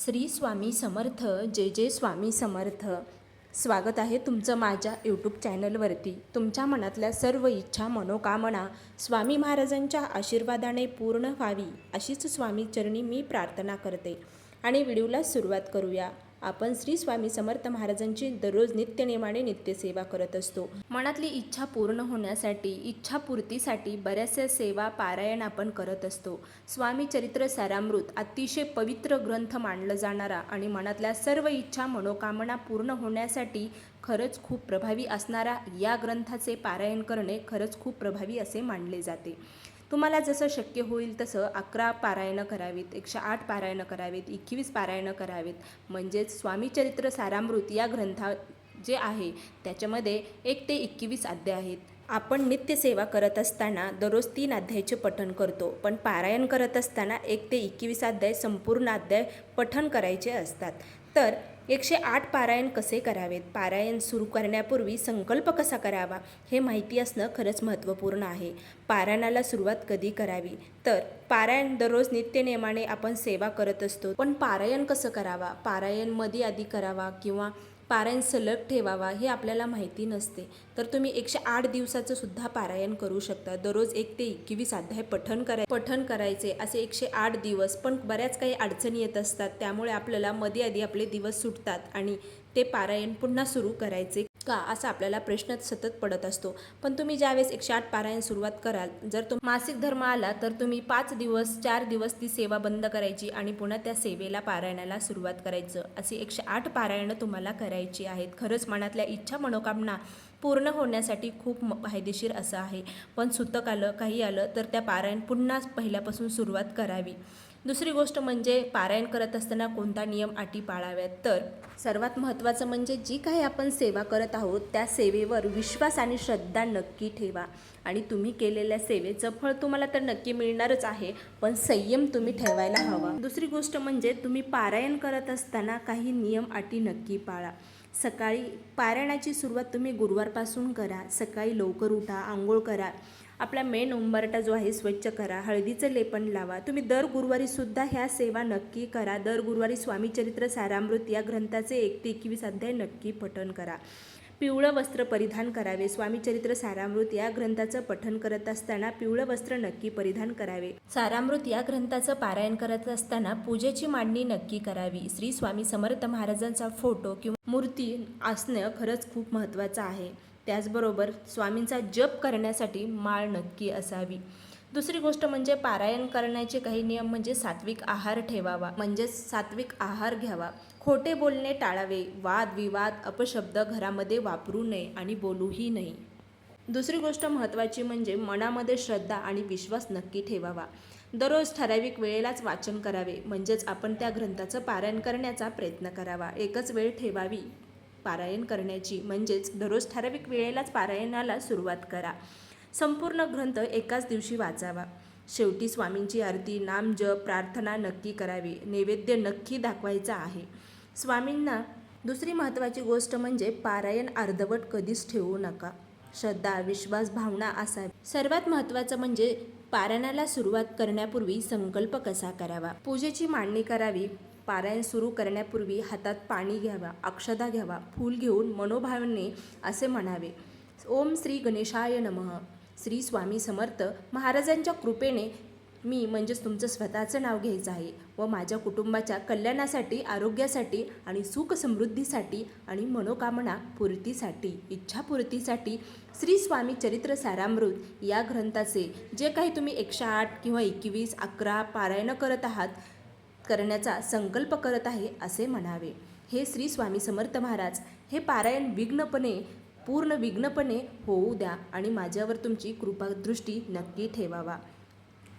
श्री स्वामी समर्थ. जय जय स्वामी समर्थ. स्वागत आहे तुमचं माझ्या यूट्यूब चॅनलवरती. तुमच्या मनातल्या सर्व इच्छा मनोकामना स्वामी महाराजांच्या आशीर्वादाने पूर्ण व्हावी अशीच स्वामी चरणी मी प्रार्थना करते. आणि व्हिडिओला सुरुवात करूया. आपण श्री स्वामी समर्थ महाराजांची दररोज नित्यनेमाने नित्यसेवा करत असतो. मनातली इच्छा पूर्ण होण्यासाठी, इच्छापूर्तीसाठी बऱ्याचशा सेवा पारायण आपण करत असतो. स्वामी चरित्र सारामृत अतिशय पवित्र ग्रंथ मानला जाणारा आणि मनातल्या सर्व इच्छा मनोकामना पूर्ण होण्यासाठी खरंच खूप प्रभावी असणारा या ग्रंथाचे पारायण करणे खरंच खूप प्रभावी असे मानले जाते. तुम्हाला जसं शक्य होईल तसं 11 पारायणं करावीत, 108 पारायणं करावीत, 21 पारायणं करावीत. म्हणजेच स्वामी चरित्र सारामृत या ग्रंथात जे आहे त्याच्यामध्ये 1 ते 21 अध्याय आहेत. आपण नित्यसेवा करत असताना दररोज 3 अध्यायाचे पठण करतो, पण पारायण करत असताना 1 ते 21 अध्याय संपूर्ण अध्याय पठण करायचे असतात. तर 108 पारायण कसे करावेत, पारायण सुरू करण्यापूर्वी संकल्प कसा करावा हे माहिती असणं खरंच महत्त्वपूर्ण आहे. पारायणाला सुरुवात कधी करावी, तर पारायण दररोज नित्यनेमाने आपण सेवा करत असतो, पण पारायण कसं करावा, पारायण मध्ये आधी करावा किंवा पारायण सलग ठेवावा हे आपल्याला माहिती नसते. तर तुम्ही 108 दिवसाचं सुद्धा पारायण करू शकता. दररोज 1 ते 21 अध्याय पठण करायचे असे 108 दिवस. पण बऱ्याच काही अडचणी येत असतात, त्यामुळे आपल्याला मध्ये आधी आपले दिवस सुटतात आणि ते पारायण पुन्हा सुरू करायचे का असा आपल्याला प्रश्न सतत पडत असतो. पण तुम्ही ज्यावेळेस 108 पारायण सुरुवात कराल, जर मासिक धर्म आला तर तुम्ही 5 दिवस 4 दिवस ती सेवा बंद करायची आणि पुन्हा त्या सेवेला पारायणाला सुरुवात करायचं. अशी 108 पारायणं तुम्हाला करायची आहेत. खरंच मनातल्या इच्छा मनोकामना पूर्ण होण्यासाठी खूप फायदेशीर असं आहे. पण सुतक आलं काही आलं तर त्या पारायण पुन्हा पहिल्यापासून सुरुवात करावी. दुसरी गोष्ट म्हणजे पारायण करत असताना कोणता नियम अटी पाळाव्यात, तर सर्वात महत्त्वाचं म्हणजे जी काही आपण सेवा करत आहोत त्या सेवेवर विश्वास आणि श्रद्धा नक्की ठेवा. आणि तुम्ही केलेल्या सेवेचं फळ तुम्हाला तर नक्की मिळणारच आहे, पण संयम तुम्ही ठेवायला हवा. दुसरी गोष्ट म्हणजे तुम्ही पारायण करत असताना काही नियम अटी नक्की पाळा. सकाळी पारायणाची सुरुवात तुम्ही गुरुवारपासून करा. सकाळी लवकर उठा, आंघोळ करा, आपला मेन उंबरठा जो आहे स्वच्छ करा, हळदीचं लेपन लावा. तुम्ही दर गुरुवारीसुद्धा ह्या सेवा नक्की करा. दर गुरुवारी स्वामी चरित्र सारामृत या ग्रंथाचे 1 ते 21 अध्याय नक्की पठण करा. पिवळं वस्त्र परिधान करावे. स्वामी चरित्र सारामृत या ग्रंथाचं पठण करत असताना पिवळं वस्त्र नक्की परिधान करावे. सारामृत या ग्रंथाचं पारायण करत असताना पूजेची मांडणी नक्की करावी. श्री स्वामी समर्थ महाराजांचा फोटो किंवा मूर्ती असणं खरंच खूप महत्त्वाचं आहे. त्याचबरोबर स्वामींचा जप करण्यासाठी माळ नक्की असावी. दुसरी गोष्ट म्हणजे पारायण करण्याचे काही नियम म्हणजे सात्विक आहार ठेवावा, म्हणजेच सात्विक आहार घ्यावा. खोटे बोलणे टाळावे. वादविवाद अपशब्द घरामध्ये वापरू नये आणि बोलूही नाही. दुसरी गोष्ट महत्त्वाची म्हणजे मनामध्ये श्रद्धा आणि विश्वास नक्की ठेवावा. दररोज ठराविक वेळेलाच वाचन करावे, म्हणजेच आपण त्या ग्रंथाचं पारायण करण्याचा प्रयत्न करावा. एकच वेळ ठेवावी पारायण करण्याची, म्हणजेच दररोज ठराविक वेळेलाच पारायणाला सुरुवात करा. संपूर्ण ग्रंथ एकाच दिवशी वाचावा. शेवटी स्वामींची आरती, नामजप, प्रार्थना नक्की करावी. नैवेद्य नक्की दाखवायचा आहे स्वामींना. दुसरी महत्त्वाची गोष्ट म्हणजे पारायण अर्धवट कधीच ठेवू नका. श्रद्धा, विश्वास, भावना असावी. सर्वात महत्त्वाचं म्हणजे पारायणाला सुरुवात करण्यापूर्वी संकल्प कसा करावा. पूजेची मांडणी करावी. पारायण सुरू करण्यापूर्वी हातात पाणी घ्यावा, अक्षता घ्यावा, फूल घेऊन मनोभावने असे म्हणावे, ओम श्री गणेशाय नमः. श्री स्वामी समर्थ महाराजांच्या कृपेने मी म्हणजेच तुमचं स्वतःचं नाव घ्यायचं आहे व माझ्या कुटुंबाच्या कल्याणासाठी, आरोग्यासाठी आणि सुख समृद्धीसाठी आणि मनोकामना पूर्तीसाठी, इच्छापूर्तीसाठी श्री स्वामी चरित्र सारामृत या ग्रंथाचे जे काही तुम्ही 108 किंवा 21, 11 पारायणं करत आहात करण्याचा संकल्प करत आहे असे म्हणावे. हे श्री स्वामी समर्थ महाराज, हे पारायण पूर्ण विघ्नपणे होऊ द्या आणि माझ्यावर तुमची कृपादृष्टी नक्की ठेवावा.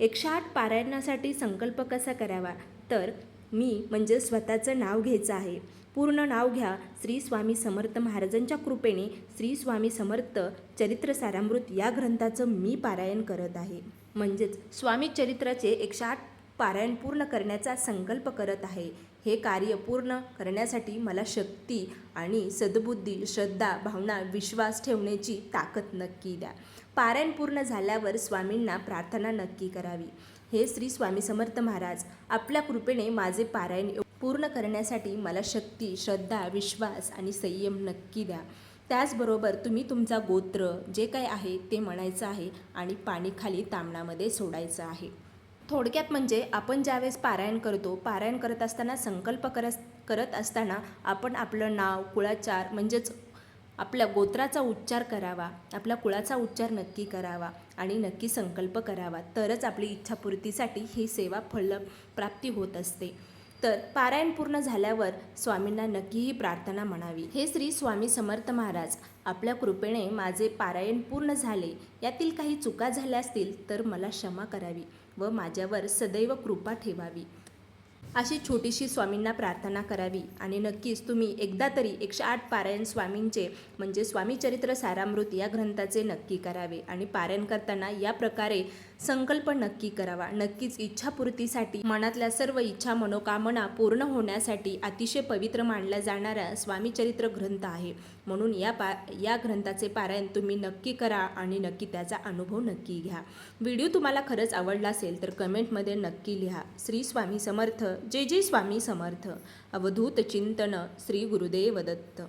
108 पारायणासाठी संकल्प कसा करावा, तर मी म्हणजे स्वतःचं नाव घ्यायचं आहे. पूर्ण नाव घ्या. श्री स्वामी समर्थ महाराजांच्या कृपेने श्री स्वामी समर्थ चरित्र सारामृत या ग्रंथाचं मी पारायण करत आहे, म्हणजेच स्वामी चरित्राचे 108 पारायण पूर्ण करण्याचा संकल्प करत आहे. हे कार्य पूर्ण करण्यासाठी मला शक्ती आणि सद्बुद्धी, श्रद्धा, भावना, विश्वास ठेवण्याची ताकद नक्की द्या. पारायण पूर्ण झाल्यावर स्वामींना प्रार्थना नक्की करावी. हे श्री स्वामी समर्थ महाराज, आपल्या कृपेने माझे पारायण पूर्ण करण्यासाठी मला शक्ती, श्रद्धा, विश्वास आणि संयम नक्की द्या. त्याचबरोबर तुम्ही तुमचा गोत्र जे काय आहे ते म्हणायचं आहे आणि पाणी खाली तामणामध्ये सोडायचं आहे. थोडक्यात म्हणजे आपण ज्यावेळेस पारायण करतो, पारायण करत असताना संकल्प करत असताना आपण आपलं नाव, कुळाचार म्हणजेच आपल्या गोत्राचा उच्चार करावा, आपल्या कुळाचा उच्चार नक्की करावा आणि नक्की संकल्प करावा. तरच आपली इच्छापूर्तीसाठी ही सेवा फलप्राप्ती होत असते. तर पारायण पूर्ण झाल्यावर स्वामींना नक्कीही प्रार्थना म्हणावी. हे श्री स्वामी समर्थ महाराज, आपल्या कृपेने माझे पारायण पूर्ण झाले. यातील काही चुका झाल्या असतील तर मला क्षमा करावी व माझ्यावर सदैव कृपा ठेवावी. अशी छोटीशी स्वामींना प्रार्थना करावी आणि नक्कीच तुम्ही एकदा तरी 108 पारायण स्वामींचे म्हणजे स्वामी चरित्र सारामृत या ग्रंथाचे नक्की करावे आणि पारायण करताना या प्रकारे संकल्प नक्की करावा. नक्कीच इच्छापूर्तीसाठी, मनातल्या सर्व इच्छा मनोकामना पूर्ण होण्यासाठी अतिशय पवित्र मानला जाणारा स्वामी चरित्र ग्रंथ आहे. म्हणून या ग्रंथाचे पारायण तुम्ही नक्की करा आणि नक्की त्याचा अनुभव नक्की घ्या. व्हिडिओ तुम्हाला खरंच आवडला असेल तर कमेंटमध्ये नक्की लिहा. श्री स्वामी समर्थ. जय जय स्वामी समर्थ. अवधूत चिंतन. श्री गुरुदेव दत्त.